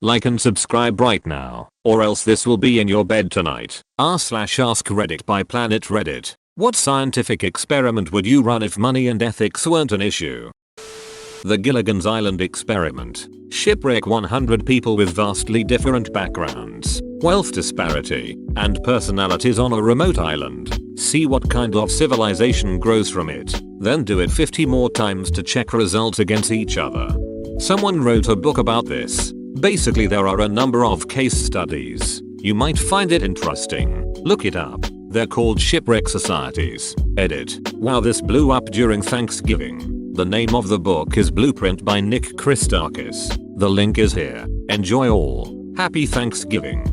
Like and subscribe right now, or else this will be in your bed tonight. r/AskReddit by Planet Reddit. What scientific experiment would you run if money and ethics weren't an issue? The Gilligan's Island experiment. Shipwreck 100 people with vastly different backgrounds, wealth disparity, and personalities on a remote island. See what kind of civilization grows from it. Then do it 50 more times to check results against each other. Someone wrote a book about this. Basically, there are a number of case studies. You might find it interesting. Look it up. They're called shipwreck societies. Edit. Wow, this blew up during Thanksgiving. The name of the book is Blueprint by Nick Christakis. The link is here. Enjoy all. Happy Thanksgiving.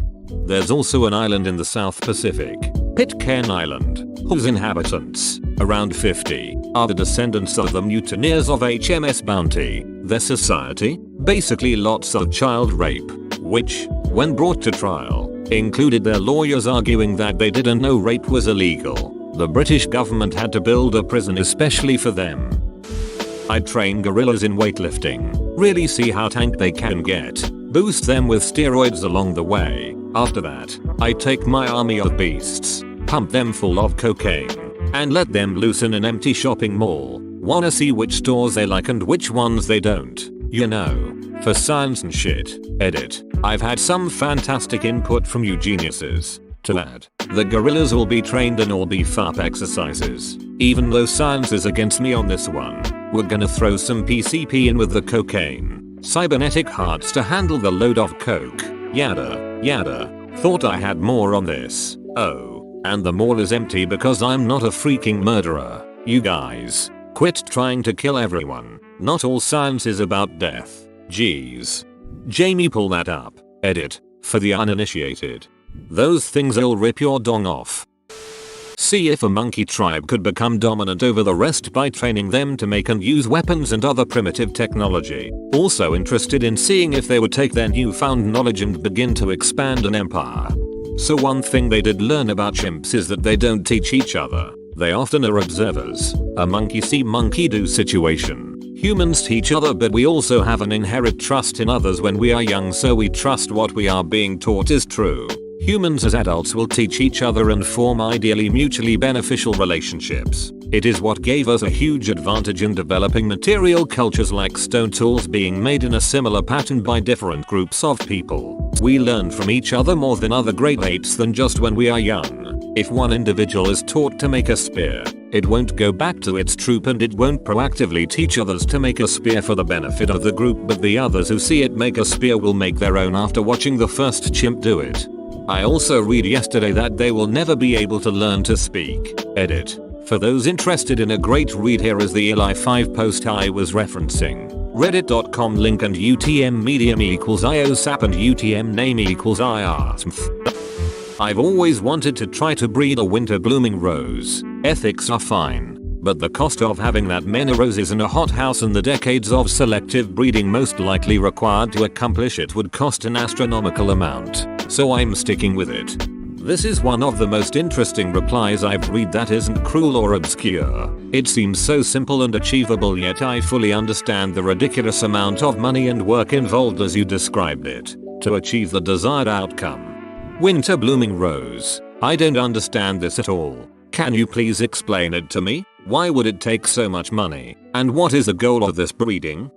There's also an island in the South Pacific, Pitcairn Island, whose inhabitants, around 50, are the descendants of the mutineers of HMS Bounty. Their society? Basically lots of child rape, which, when brought to trial, included their lawyers arguing that they didn't know rape was illegal. The British government had to build a prison especially for them. I'd train gorillas in weightlifting, really see how tank they can get, boost them with steroids along the way. After that, I'd take my army of beasts, pump them full of cocaine, and let them loose in an empty shopping mall. Wanna see which stores they like and which ones they don't, you know, for science and shit. Edit. I've had some fantastic input from you geniuses. To add, the gorillas will be trained in all beef up exercises. Even though science is against me on this one, we're gonna throw some PCP in with the cocaine. Cybernetic hearts to handle the load of coke. Yada, yada. Thought I had more on this. Oh, and the mall is empty because I'm not a freaking murderer. You guys, quit trying to kill everyone. Not all science is about death. Jeez. Jamie, pull that up. Edit. For the uninitiated. Those things'll rip your dong off. See if a monkey tribe could become dominant over the rest by training them to make and use weapons and other primitive technology. Also interested in seeing if they would take their newfound knowledge and begin to expand an empire. So one thing they did learn about chimps is that they don't teach each other. They often are observers. A monkey see monkey do situation. Humans teach other, but we also have an inherent trust in others when we are young, so we trust what we are being taught is true. Humans as adults will teach each other and form ideally mutually beneficial relationships. It is what gave us a huge advantage in developing material cultures like stone tools being made in a similar pattern by different groups of people. We learn from each other more than other great apes than just when we are young. If one individual is taught to make a spear, it won't go back to its troop and it won't proactively teach others to make a spear for the benefit of the group, but the others who see it make a spear will make their own after watching the first chimp do it. I also read yesterday that they will never be able to learn to speak. Edit. For those interested in a great read, here is the Eli 5 post I was referencing. Reddit.com link and UTM medium equals IOSAP and UTM name equals IRSMF. I've always wanted to try to breed a winter blooming rose. Ethics are fine, but the cost of having that many roses in a hothouse and the decades of selective breeding most likely required to accomplish it would cost an astronomical amount. So I'm sticking with it. This is one of the most interesting replies I've read that isn't cruel or obscure. It seems so simple and achievable, yet I fully understand the ridiculous amount of money and work involved as you described it, to achieve the desired outcome. Winter blooming rose. I don't understand this at all. Can you please explain it to me? Why would it take so much money? And what is the goal of this breeding?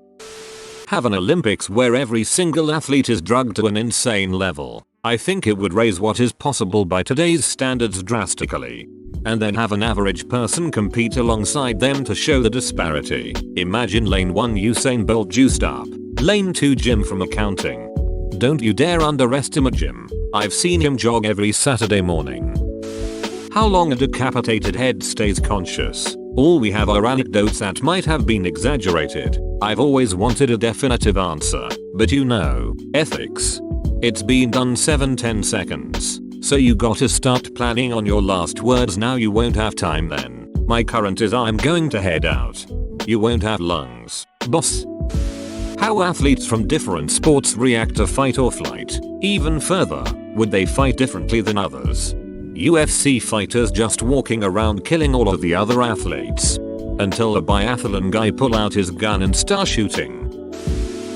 Have an Olympics where every single athlete is drugged to an insane level. I think it would raise what is possible by today's standards drastically. And then have an average person compete alongside them to show the disparity. Imagine lane 1 Usain Bolt juiced up. Lane 2 Jim from accounting. Don't you dare underestimate Jim. I've seen him jog every Saturday morning. How long a decapitated head stays conscious? All we have are anecdotes that might have been exaggerated. I've always wanted a definitive answer, but you know, ethics. It's been done 7-10 seconds. So you gotta start planning on your last words now. You won't have time then. My current is I'm going to head out. You won't have lungs, boss. How athletes from different sports react to fight or flight. Even further, would they fight differently than others? UFC fighters just walking around killing all of the other athletes. Until a biathlon guy pull out his gun and start shooting.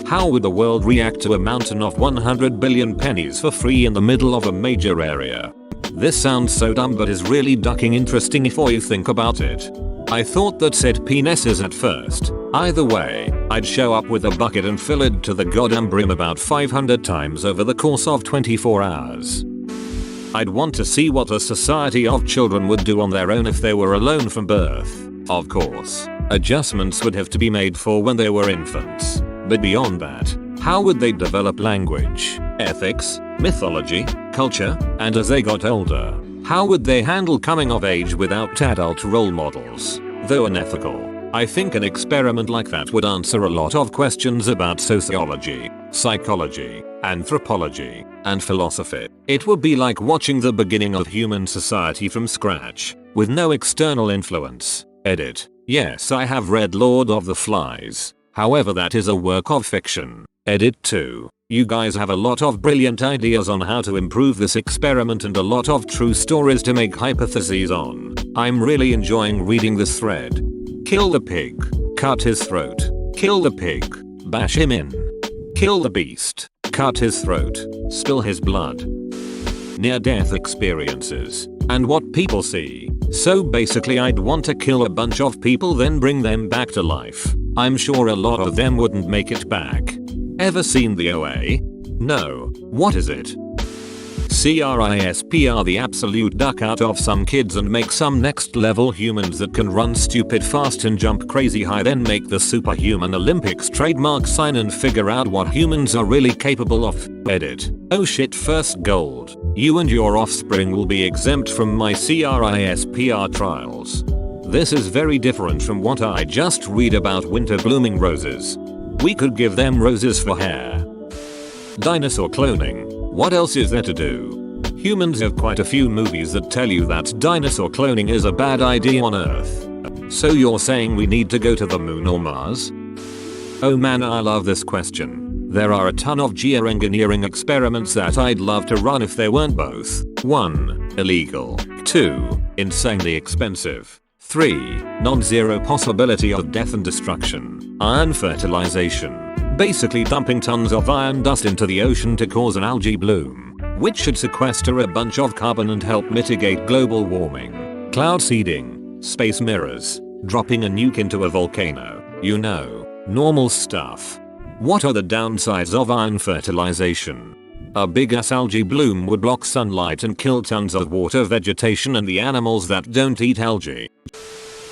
How would the world react to a mountain of 100 billion pennies for free in the middle of a major area? This sounds so dumb but is really ducking interesting if you think about it. I thought that said penises at first. Either way, I'd show up with a bucket and fill it to the goddamn brim about 500 times over the course of 24 hours. I'd want to see what a society of children would do on their own if they were alone from birth. Of course, adjustments would have to be made for when they were infants. But beyond that, how would they develop language, ethics, mythology, culture, and as they got older, how would they handle coming of age without adult role models? Though unethical, I think an experiment like that would answer a lot of questions about sociology, psychology, anthropology, and philosophy. It would be like watching the beginning of human society from scratch, with no external influence. Edit. Yes, I have read Lord of the Flies. However, that is a work of fiction. Edit 2. You guys have a lot of brilliant ideas on how to improve this experiment and a lot of true stories to make hypotheses on. I'm really enjoying reading this thread. Kill the pig. Cut his throat. Kill the pig. Bash him in. Kill the beast. Cut his throat. Spill his blood. Near-death experiences. And what people see. So basically I'd want to kill a bunch of people then bring them back to life. I'm sure a lot of them wouldn't make it back. Ever seen the OA? No. What is it? CRISPR the absolute duck out of some kids and make some next level humans that can run stupid fast and jump crazy high, then make the superhuman Olympics trademark sign and figure out what humans are really capable of. Edit. Oh shit, first gold. You and your offspring will be exempt from my CRISPR trials. This is very different from what I just read about winter blooming roses. We could give them roses for hair. Dinosaur cloning. What else is there to do? Humans have quite a few movies that tell you that dinosaur cloning is a bad idea on Earth. So you're saying we need to go to the moon or Mars? Oh man, I love this question. There are a ton of geoengineering experiments that I'd love to run if they weren't both 1. Illegal, 2. Insanely expensive, 3. Non-zero possibility of death and destruction. Iron fertilization. Basically dumping tons of iron dust into the ocean to cause an algae bloom, which should sequester a bunch of carbon and help mitigate global warming. Cloud seeding. Space mirrors. Dropping a nuke into a volcano. You know, normal stuff. What are the downsides of iron fertilization? A big ass algae bloom would block sunlight and kill tons of water vegetation and the animals that don't eat algae.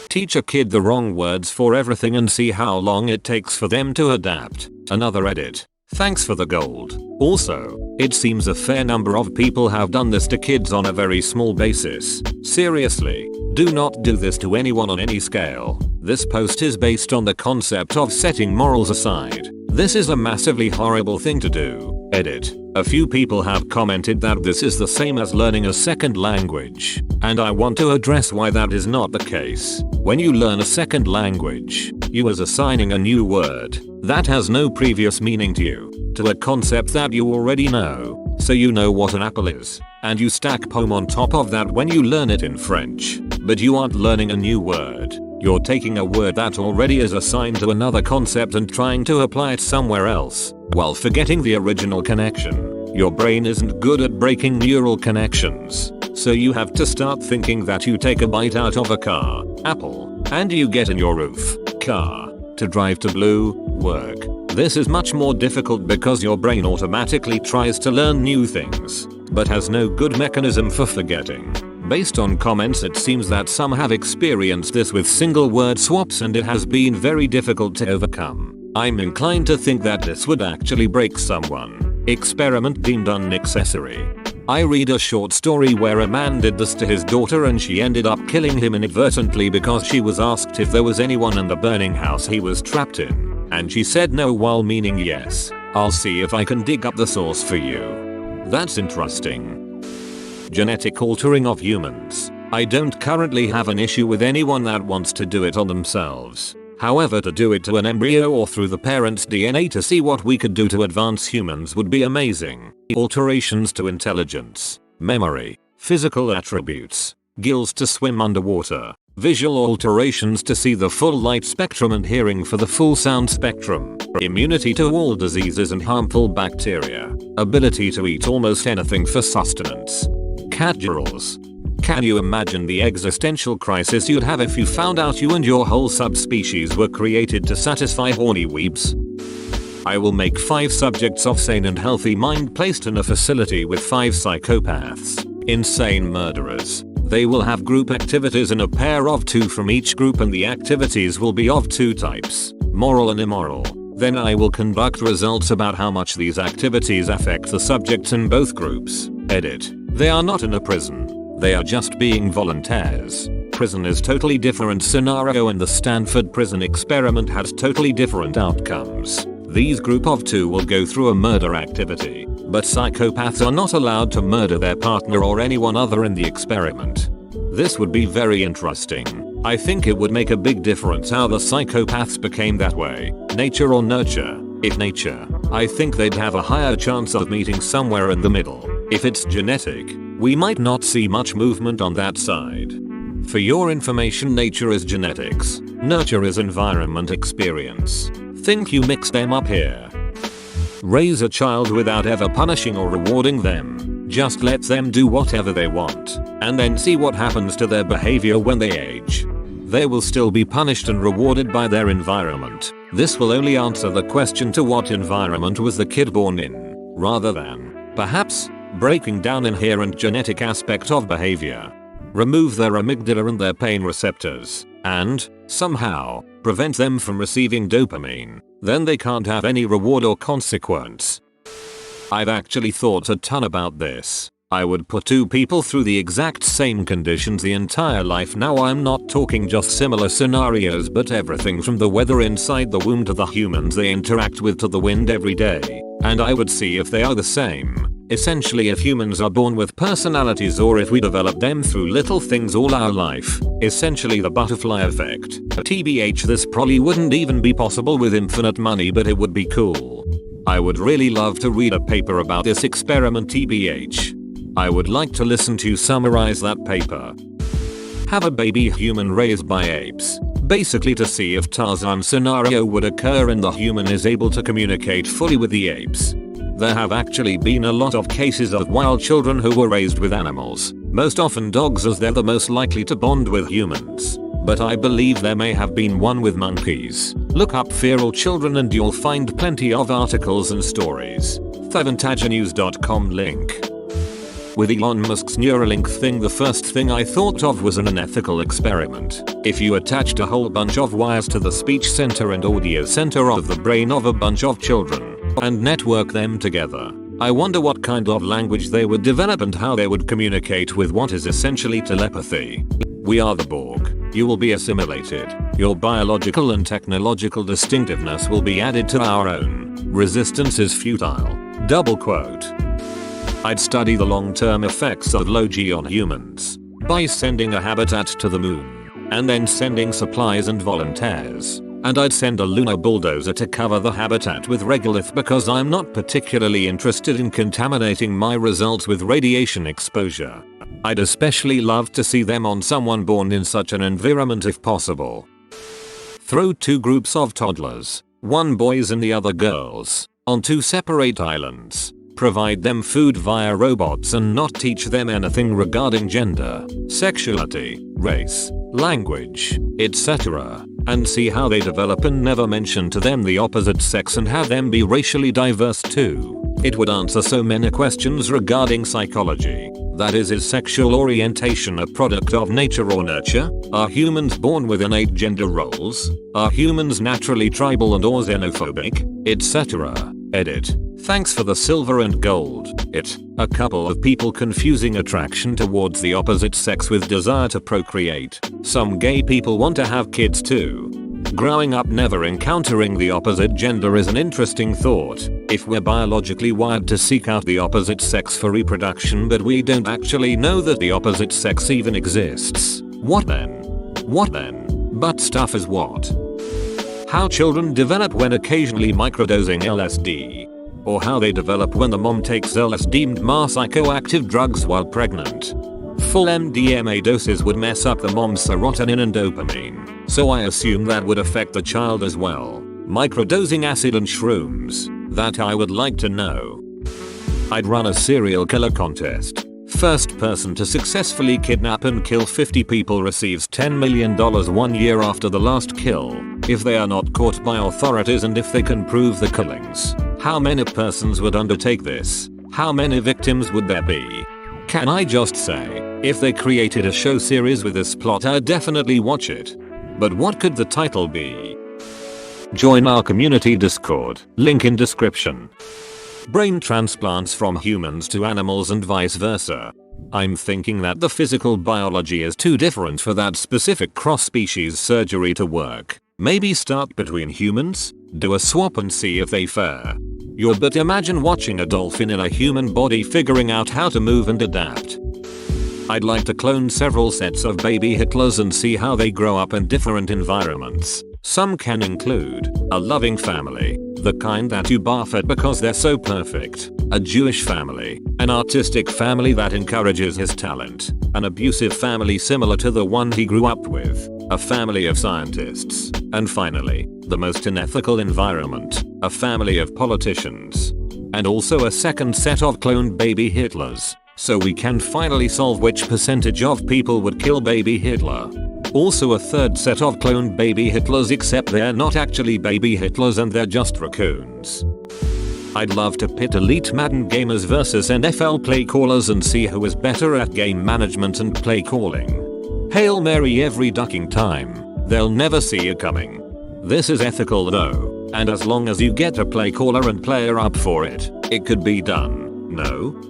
Teach a kid the wrong words for everything and see how long it takes for them to adapt. Another edit. Thanks for the gold. Also, it seems a fair number of people have done this to kids on a very small basis. Seriously, do not do this to anyone on any scale. This post is based on the concept of setting morals aside. This is a massively horrible thing to do. Edit. A few people have commented that this is the same as learning a second language, and I want to address why that is not the case. When you learn a second language, you are assigning a new word that has no previous meaning to you, to a concept that you already know, so you know what an apple is, and you stack pomme on top of that when you learn it in French. But you aren't learning a new word. You're taking a word that already is assigned to another concept and trying to apply it somewhere else, while forgetting the original connection. Your brain isn't good at breaking neural connections, so you have to start thinking that you take a bite out of a car, apple, and you get in your roof, car, to drive to blue, work. This is much more difficult because your brain automatically tries to learn new things, but has no good mechanism for forgetting. Based on comments, it seems that some have experienced this with single word swaps and it has been very difficult to overcome. I'm inclined to think that this would actually break someone. Experiment deemed unnecessary. I read a short story where a man did this to his daughter and she ended up killing him inadvertently because she was asked if there was anyone in the burning house he was trapped in, and she said no while meaning yes. I'll see if I can dig up the source for you. That's interesting. Genetic altering of humans. I don't currently have an issue with anyone that wants to do it on themselves. However, to do it to an embryo or through the parent's DNA to see what we could do to advance humans would be amazing. Alterations to intelligence, memory, physical attributes, gills to swim underwater, visual alterations to see the full light spectrum and hearing for the full sound spectrum, immunity to all diseases and harmful bacteria, ability to eat almost anything for sustenance. Cat jaws. Can you imagine the existential crisis you'd have if you found out you and your whole subspecies were created to satisfy horny weebs? I will make 5 subjects of sane and healthy mind placed in a facility with 5 psychopaths, insane murderers. They will have group activities in a pair of 2 from each group, and the activities will be of 2 types, moral and immoral. Then I will conduct results about how much these activities affect the subjects in both groups. Edit. They are not in a prison. They are just being volunteers. Prison is totally different scenario, and the Stanford prison experiment has totally different outcomes. These group of 2 will go through a murder activity, but psychopaths are not allowed to murder their partner or anyone other in the experiment. This would be very interesting. I think it would make a big difference how the psychopaths became that way, nature or nurture. If nature, I think they'd have a higher chance of meeting somewhere in the middle. If it's genetic, we might not see much movement on that side. For your information, nature is genetics, nurture is environment experience. Think you mix them up here. Raise a child without ever punishing or rewarding them. Just let them do whatever they want, and then see what happens to their behavior when they age. They will still be punished and rewarded by their environment. This will only answer the question to what environment was the kid born in, rather than, perhaps, breaking down inherent genetic aspect of behavior. Remove their amygdala and their pain receptors, and, somehow, prevent them from receiving dopamine. Then they can't have any reward or consequence. I've actually thought a ton about this. I would put 2 people through the exact same conditions the entire life. Now I'm not talking just similar scenarios, but everything from the weather inside the womb to the humans they interact with to the wind every day. And I would see if they are the same. Essentially, if humans are born with personalities or if we develop them through little things all our life. Essentially the butterfly effect. TBH, this probably wouldn't even be possible with infinite money, but it would be cool. I would really love to read a paper about this experiment TBH. I would like to listen to you summarize that paper. Have a baby human raised by apes. Basically to see if Tarzan scenario would occur and the human is able to communicate fully with the apes. There have actually been a lot of cases of wild children who were raised with animals, most often dogs, as they're the most likely to bond with humans. But I believe there may have been one with monkeys. Look up feral children and you'll find plenty of articles and stories. TheVantageNews.com link. With Elon Musk's Neuralink thing, the first thing I thought of was an unethical experiment. If you attached a whole bunch of wires to the speech center and audio center of the brain of a bunch of children, and network them together, I wonder what kind of language they would develop and how they would communicate with what is essentially telepathy. We are the Borg. You will be assimilated. Your biological and technological distinctiveness will be added to our own. Resistance is futile. Double quote. I'd study the long-term effects of low G on humans by sending a habitat to the moon and then sending supplies and volunteers. And I'd send a lunar bulldozer to cover the habitat with regolith because I'm not particularly interested in contaminating my results with radiation exposure. I'd especially love to see them on someone born in such an environment if possible. Throw 2 groups of toddlers, one boys and the other girls, on 2 separate islands. Provide them food via robots and not teach them anything regarding gender, sexuality, race, language, etc. And see how they develop, and never mention to them the opposite sex and have them be racially diverse too. It would answer so many questions regarding psychology. That is sexual orientation a product of nature or nurture? Are humans born with innate gender roles? Are humans naturally tribal and or xenophobic? Etc. Edit. Thanks for the silver and gold. A couple of people confusing attraction towards the opposite sex with desire to procreate. Some gay people want to have kids too. Growing up never encountering the opposite gender is an interesting thought. If we're biologically wired to seek out the opposite sex for reproduction, but we don't actually know that the opposite sex even exists, what then? What then? But stuff is what? How children develop when occasionally microdosing LSD. Or how they develop when the mom takes LSD-deemed psychoactive drugs while pregnant. Full MDMA doses would mess up the mom's serotonin and dopamine, so I assume that would affect the child as well. Microdosing acid and shrooms, that I would like to know. I'd run a serial killer contest. First person to successfully kidnap and kill 50 people receives $10 million 1 year after the last kill, if they are not caught by authorities and if they can prove the killings. How many persons would undertake this? How many victims would there be? Can I just say, if they created a show series with this plot, I'd definitely watch it. But what could the title be? Join our community Discord, link in description. Brain transplants from humans to animals and vice versa. I'm thinking that the physical biology is too different for that specific cross-species surgery to work. Maybe start between humans, do a swap and see if they fare. But imagine watching a dolphin in a human body figuring out how to move and adapt. I'd like to clone several sets of baby Hitlers and see how they grow up in different environments. Some can include a loving family, the kind that you barf at because they're so perfect, a Jewish family, an artistic family that encourages his talent, an abusive family similar to the one he grew up with, a family of scientists, and finally, the most unethical environment, a family of politicians. And also a second set of cloned baby Hitlers, so we can finally solve which percentage of people would kill baby Hitler. Also a third set of cloned baby Hitlers, except they're not actually baby Hitlers and they're just raccoons. I'd love to pit elite Madden gamers versus NFL play callers and see who is better at game management and play calling. Hail Mary every ducking time, they'll never see you coming. This is ethical though, and as long as you get a play caller and player up for it, it could be done, no?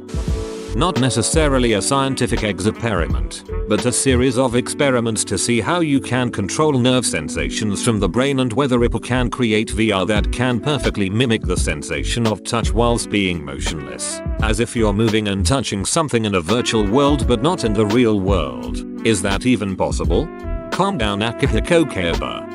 Not necessarily a scientific experiment, but a series of experiments to see how you can control nerve sensations from the brain and whether it can create VR that can perfectly mimic the sensation of touch whilst being motionless, as if you're moving and touching something in a virtual world but not in the real world. Is that even possible? Calm down Akihiko Kaiba.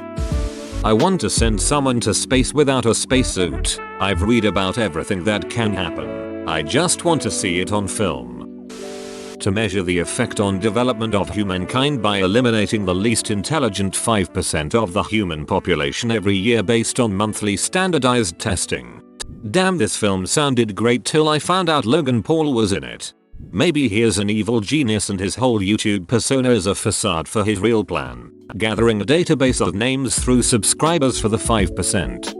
I want to send someone to space without a spacesuit. I've read about everything that can happen. I just want to see it on film. To measure the effect on development of humankind by eliminating the least intelligent 5% of the human population every year based on monthly standardized testing. Damn, this film sounded great till I found out Logan Paul was in it. Maybe he is an evil genius and his whole YouTube persona is a facade for his real plan, gathering a database of names through subscribers for the 5%.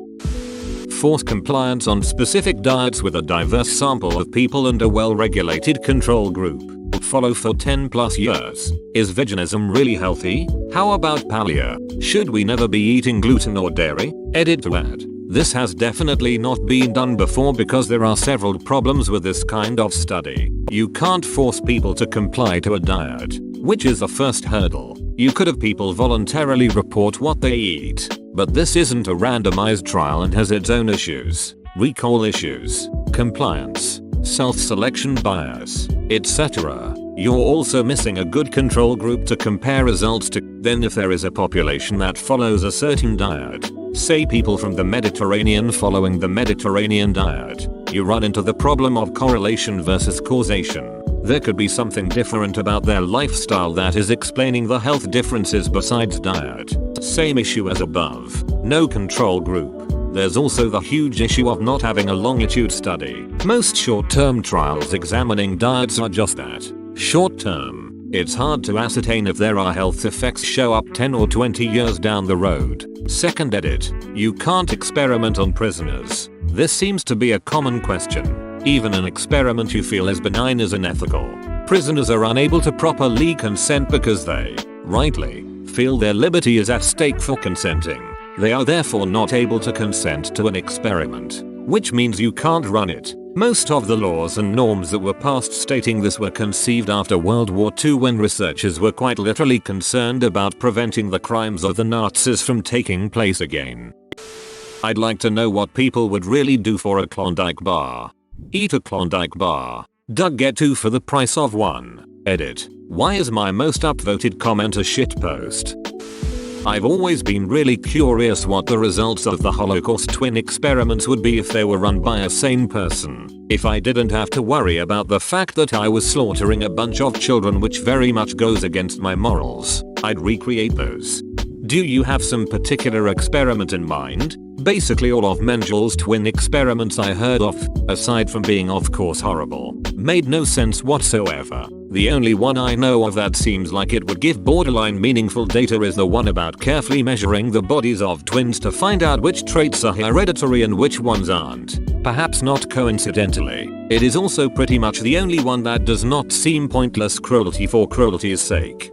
Force compliance on specific diets with a diverse sample of people and a well-regulated control group. Follow for 10 plus years. Is veganism really healthy? How about paleo? Should we never be eating gluten or dairy? Edit to add. This has definitely not been done before because there are several problems with this kind of study. You can't force people to comply to a diet, which is the first hurdle. You could have people voluntarily report what they eat. But this isn't a randomized trial and has its own issues, recall issues, compliance, self-selection bias, etc. You're also missing a good control group to compare results to. Then if there is a population that follows a certain diet, say people from the Mediterranean following the Mediterranean diet, you run into the problem of correlation versus causation. There could be something different about their lifestyle that is explaining the health differences besides diet. Same issue as above. No control group. There's also the huge issue of not having a longitude study. Most short-term trials examining diets are just that. Short-term. It's hard to ascertain if there are health effects show up 10 or 20 years down the road. Second edit. You can't experiment on prisoners. This seems to be a common question. Even an experiment you feel is benign is unethical. Prisoners are unable to properly consent because they, rightly, feel their liberty is at stake for consenting. They are therefore not able to consent to an experiment, which means you can't run it. Most of the laws and norms that were passed stating this were conceived after World War II when researchers were quite literally concerned about preventing the crimes of the Nazis from taking place again. I'd like to know what people would really do for a Klondike bar. Eat a Klondike bar. Doug, get 2 for the price of 1. Edit. Why is my most upvoted comment a shitpost? I've always been really curious what the results of the Holocaust twin experiments would be if they were run by a sane person. If I didn't have to worry about the fact that I was slaughtering a bunch of children, which very much goes against my morals, I'd recreate those. Do you have some particular experiment in mind? Basically all of Mengel's twin experiments I heard of, aside from being of course horrible, made no sense whatsoever. The only one I know of that seems like it would give borderline meaningful data is the one about carefully measuring the bodies of twins to find out which traits are hereditary and which ones aren't. Perhaps not coincidentally, it is also pretty much the only one that does not seem pointless cruelty for cruelty's sake.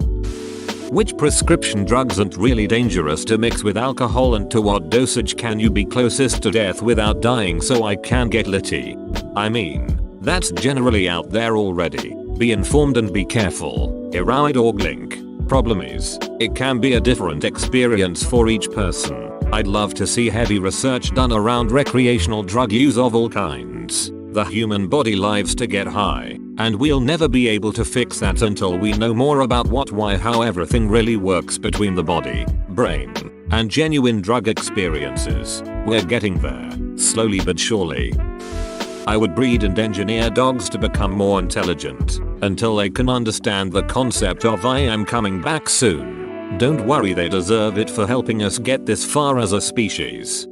Which prescription drugs aren't really dangerous to mix with alcohol, and to what dosage can you be closest to death without dying so I can get litty? I mean, that's generally out there already. Be informed and be careful. Iroid or glink. Problem is, it can be a different experience for each person. I'd love to see heavy research done around recreational drug use of all kinds. The human body lives to get high, and we'll never be able to fix that until we know more about what, why, how everything really works between the body, brain, and genuine drug experiences. We're getting there, slowly but surely. I would breed and engineer dogs to become more intelligent, until they can understand the concept of I am coming back soon. Don't worry, they deserve it for helping us get this far as a species.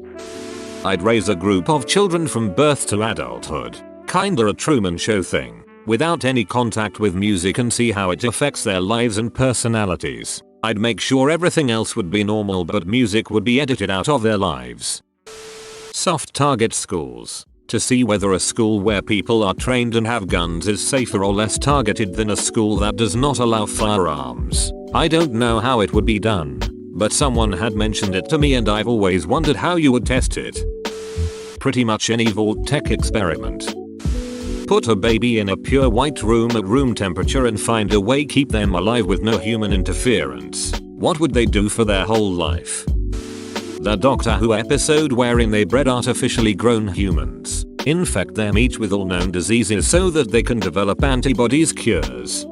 I'd raise a group of children from birth to adulthood, kinda a Truman Show thing, without any contact with music, and see how it affects their lives and personalities. I'd make sure everything else would be normal but music would be edited out of their lives. Soft target schools. To see whether a school where people are trained and have guns is safer or less targeted than a school that does not allow firearms. I don't know how it would be done, but someone had mentioned it to me and I've always wondered how you would test it. Pretty much any Vault-Tec experiment. Put a baby in a pure white room at room temperature and find a way keep them alive with no human interference. What would they do for their whole life? The Doctor Who episode wherein they bred artificially grown humans, infect them each with all known diseases so that they can develop antibodies cures.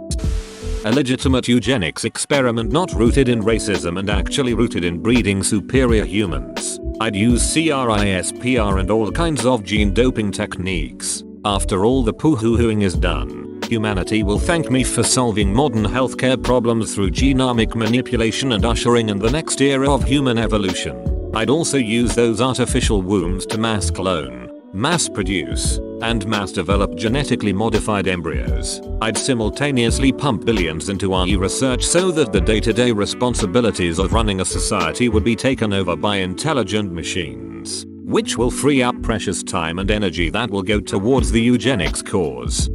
A legitimate eugenics experiment not rooted in racism and actually rooted in breeding superior humans. I'd use CRISPR and all kinds of gene doping techniques. After all the poo-hoo-hooing is done, humanity will thank me for solving modern healthcare problems through genomic manipulation and ushering in the next era of human evolution. I'd also use those artificial wombs to mass clone, mass produce, and mass develop genetically modified embryos. I'd simultaneously pump billions into RE research so that the day-to-day responsibilities of running a society would be taken over by intelligent machines, which will free up precious time and energy that will go towards the eugenics cause.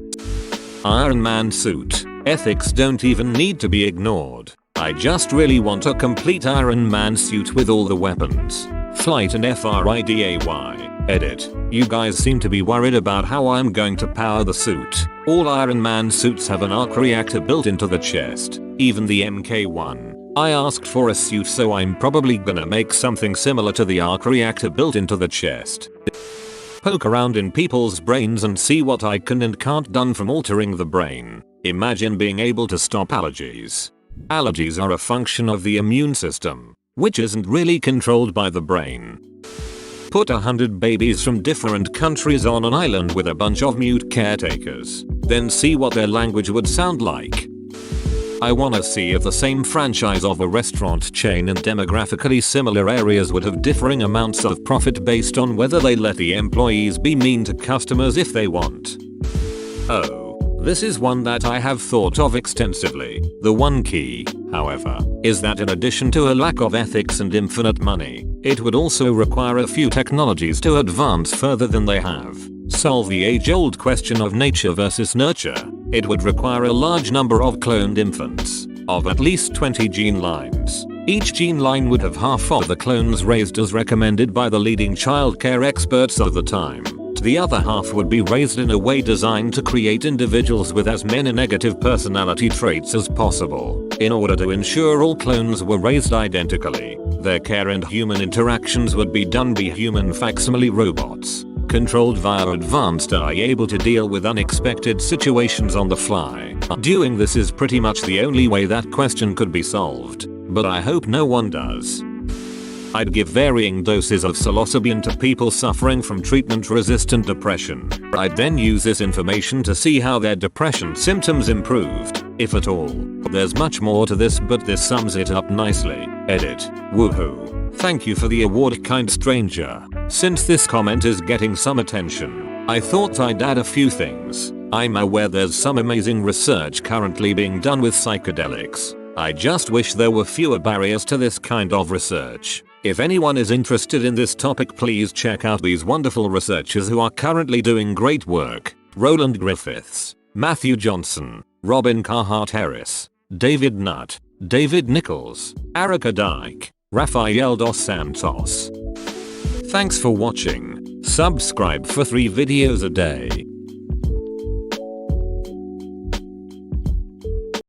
Iron Man suit. Ethics don't even need to be ignored. I just really want a complete Iron Man suit with all the weapons. Flight and FRIDAY. Edit. You guys seem to be worried about how I'm going to power the suit. All Iron Man suits have an arc reactor built into the chest, even the Mk1. I asked for a suit, so I'm probably gonna make something similar to the arc reactor built into the chest. Poke around in people's brains and see what I can and can't do from altering the brain. Imagine being able to stop allergies. Allergies are a function of the immune system, which isn't really controlled by the brain. Put 100 babies from different countries on an island with a bunch of mute caretakers, then see what their language would sound like. I wanna see if the same franchise of a restaurant chain in demographically similar areas would have differing amounts of profit based on whether they let the employees be mean to customers if they want. Oh. This is one that I have thought of extensively. The one key, however, is that in addition to a lack of ethics and infinite money, it would also require a few technologies to advance further than they have. Solve the age-old question of nature versus nurture. It would require a large number of cloned infants, of at least 20 gene lines. Each gene line would have half of the clones raised as recommended by the leading childcare experts of the time. The other half would be raised in a way designed to create individuals with as many negative personality traits as possible. In order to ensure all clones were raised identically, their care and human interactions would be done by human facsimile robots, controlled via advanced AI able to deal with unexpected situations on the fly. Doing this is pretty much the only way that question could be solved. but I hope no one does. I'd give varying doses of psilocybin to people suffering from treatment-resistant depression. I'd then use this information to see how their depression symptoms improved, if at all. There's much more to this, but this sums it up nicely. Edit. Woohoo. Thank you for the award, kind stranger. Since this comment is getting some attention, I thought I'd add a few things. I'm aware there's some amazing research currently being done with psychedelics. I just wish there were fewer barriers to this kind of research. If anyone is interested in this topic, please check out these wonderful researchers who are currently doing great work. Roland Griffiths, Matthew Johnson, Robin Carhart Harris, David Nutt, David Nichols, Erica Dyke, Rafael dos Santos. Thanks for watching. Subscribe for 3 videos a day.